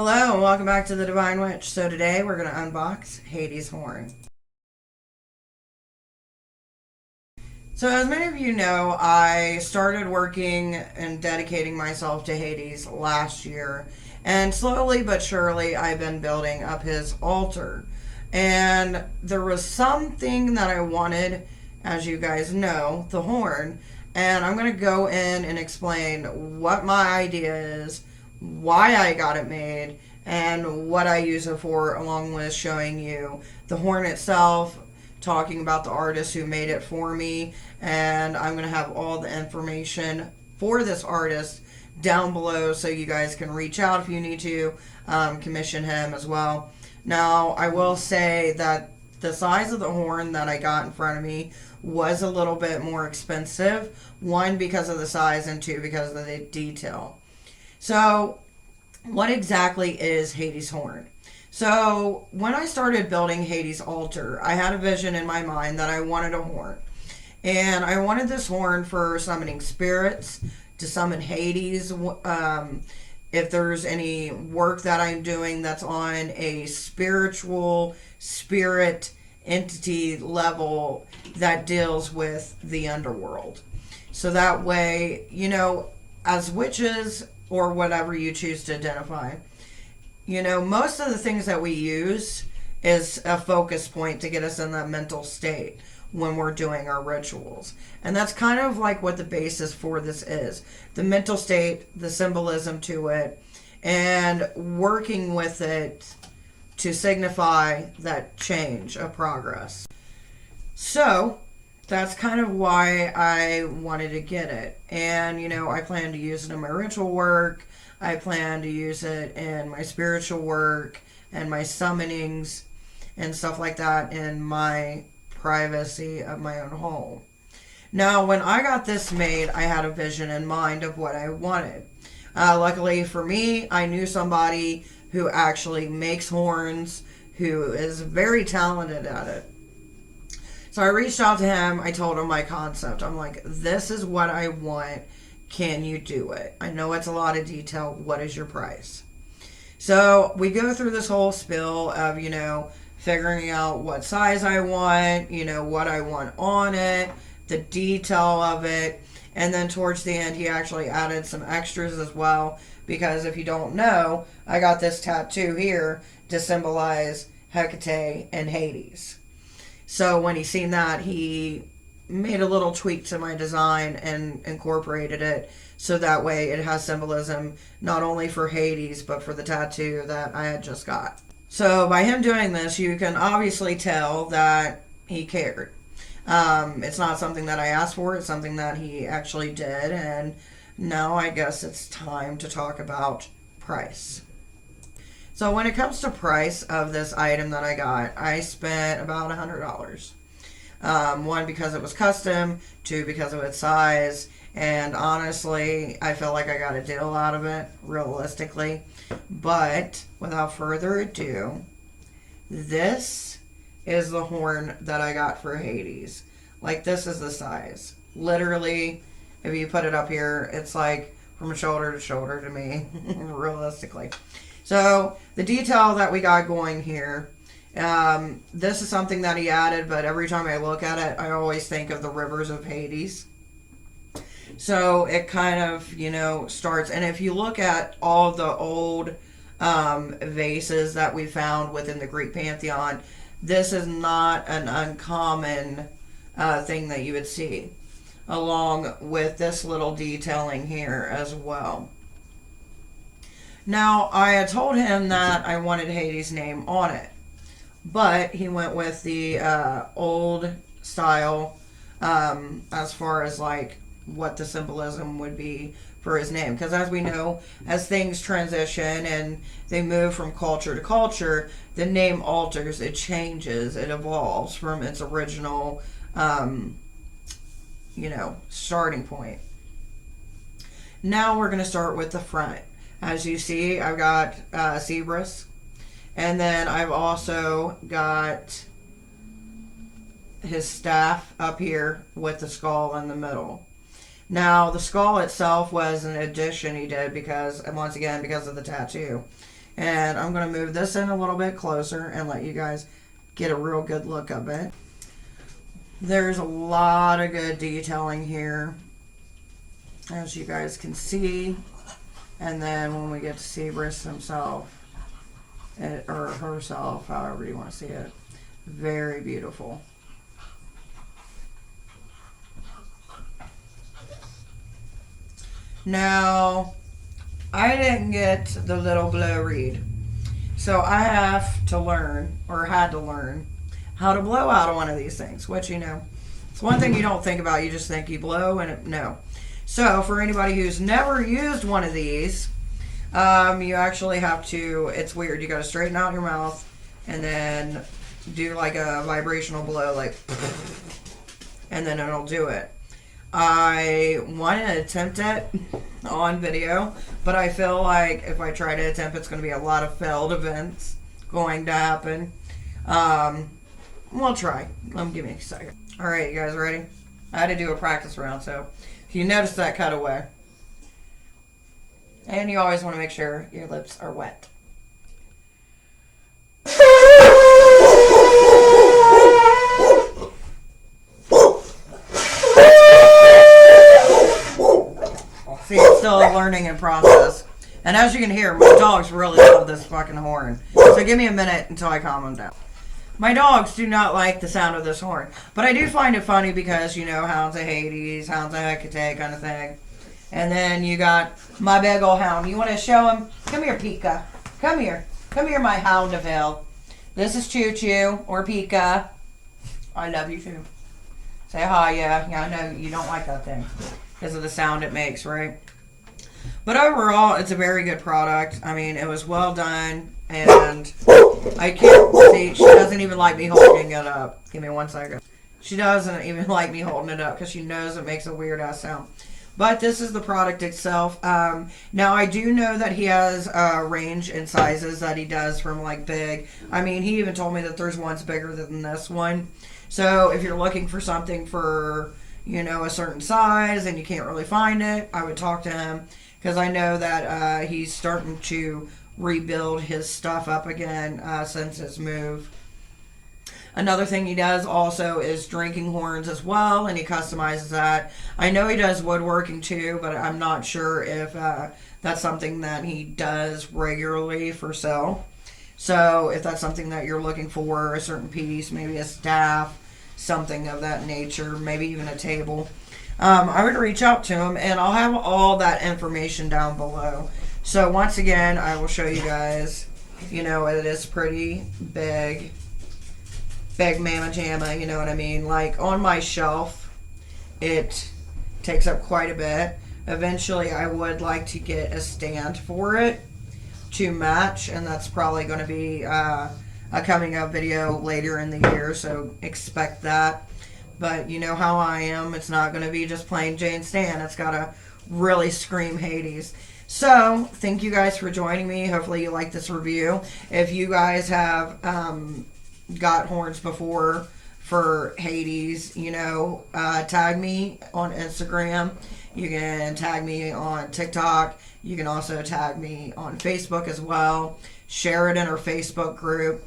Hello and welcome back to the Divine Witch. So today we're going to unbox Hade's horn. So as many of you know, I started working and dedicating myself to Hades last year. And slowly but surely I've been building up his altar. And there was something that I wanted, as you guys know, the horn. And I'm going to go in and explain what my idea is, why I got it made, and what I use it for, along with showing you the horn itself, talking about the artist who made it for me, and I'm going to have all the information for this artist down below so you guys can reach out if you need to commission him as well. Now, I will say that the size of the horn that I got in front of me was a little bit more expensive. One, because of the size, and two, because of the detail. So, what exactly is Hade's horn? So, when I started building Hade's altar, I had a vision in my mind that I wanted a horn. And I wanted this horn for summoning spirits, to summon Hades. If there's any work that I'm doing that's on a spiritual spirit entity level that deals with the underworld. So that way, as witches or whatever you choose to identify, most of the things that we use is a focus point to get us in that mental state when we're doing our rituals. And that's kind of like what the basis for this is. The mental state, the symbolism to it, and working with it to signify that change of progress. So, that's kind of why I wanted to get it. And, I plan to use it in my ritual work. I plan to use it in my spiritual work and my summonings and stuff like that in my privacy of my own home. Now, when I got this made, I had a vision in mind of what I wanted. Luckily for me, I knew somebody who actually makes horns, who is very talented at it. So I reached out to him. I told him my concept. I'm like, this is what I want. Can you do it? I know it's a lot of detail. What is your price? So we go through this whole spiel of, figuring out what size I want, what I want on it, the detail of it. And then towards the end, he actually added some extras as well. Because if you don't know, I got this tattoo here to symbolize Hecate and Hades. So when he seen that, he made a little tweak to my design and incorporated it so that way it has symbolism not only for Hades but for the tattoo that I had just got. So by him doing this, you can obviously tell that he cared. It's not something that I asked for, it's something that he actually did, and now I guess it's time to talk about price. So when it comes to price of this item that I got, I spent about $100. One, because it was custom. Two, because of its size. And honestly, I felt like I got a deal out of it, realistically. But without further ado, this is the horn that I got for Hades. Like, this is the size. Literally, if you put it up here, it's like from shoulder to shoulder to me, realistically. So, the detail that we got going here, this is something that he added, but every time I look at it, I always think of the rivers of Hades. So, it kind of, starts, and if you look at all the old vases that we found within the Greek pantheon, this is not an uncommon thing that you would see, along with this little detailing here as well. Now, I had told him that I wanted Hades' name on it, but he went with the old style as far as like what the symbolism would be for his name. Because as we know, as things transition and they move from culture to culture, the name alters, it changes, it evolves from its original, starting point. Now we're going to start with the front. As you see, I've got Cerberus, and then I've also got his staff up here with the skull in the middle. Now, the skull itself was an addition he did because, once again, because of the tattoo. And I'm going to move this in a little bit closer and let you guys get a real good look of it. There's a lot of good detailing here, as you guys can see. And then when we get to Seabriss himself, or herself, however you want to see it, very beautiful. Now, I didn't get the little blow reed, so I have to learn, or had to learn, how to blow out of one of these things, which, you know, it's one thing you don't think about. You just think you blow, and no. So, for anybody who's never used one of these, you actually have to, it's weird, you got to straighten out your mouth, and then do like a vibrational blow, like, and then it'll do it. I want to attempt it on video, but I feel like if I try to attempt it's going to be a lot of failed events going to happen. We'll try. Give me a second. Alright, you guys ready? I had to do a practice round, so if you notice that cutaway. And you always want to make sure your lips are wet. See, it's still a learning and process. And as you can hear, my dogs really love this fucking horn. So give me a minute until I calm them down. My dogs do not like the sound of this horn. But I do find it funny because, you know, hounds of Hades, hounds of Hecate kind of thing. And then you got my big old hound. You want to show him? Come here, Pika. Come here. Come here, my hound of hell. This is Choo Choo, or Pika. I love you too. Say hi, yeah. Yeah, I know you don't like that thing because of the sound it makes, right? But overall, it's a very good product. I mean, it was well done, and I can't see. She doesn't even like me holding it up. Give me 1 second. She doesn't even like me holding it up because she knows it makes a weird ass sound. But this is the product itself. Now, I do know that he has a range in sizes that he does from like big. I mean, he even told me that there's ones bigger than this one. So if you're looking for something for, you know, a certain size and you can't really find it, I would talk to him because I know that he's starting to rebuild his stuff up again since his move. Another thing he does also is drinking horns as well, and he customizes that. I know he does woodworking too, but I'm not sure if that's something that he does regularly for sale. So if that's something that you're looking for, a certain piece, maybe a staff, something of that nature, maybe even a table, I would reach out to him, and I'll have all that information down below. So once again, I will show you guys, you know, it is pretty big mamma jamma, you know what I mean? Like on my shelf, it takes up quite a bit. Eventually, I would like to get a stand for it to match, and that's probably going to be a coming up video later in the year, so expect that. But you know how I am, it's not going to be just plain Jane stand. It's got to really scream Hades. So, thank you guys for joining me. Hopefully you like this review. If you guys have got horns before for Hades, you know, tag me on Instagram. You can tag me on TikTok. You can also tag me on Facebook as well. Share it in our Facebook group.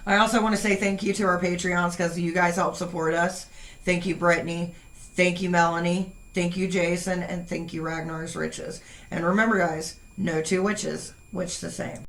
I also want to say thank you to our Patreons because you guys help support us. Thank you, Brittany. Thank you, Melanie. Thank you, Jason. And thank you, Ragnar's Riches. And remember, guys, no two witches, witch the same.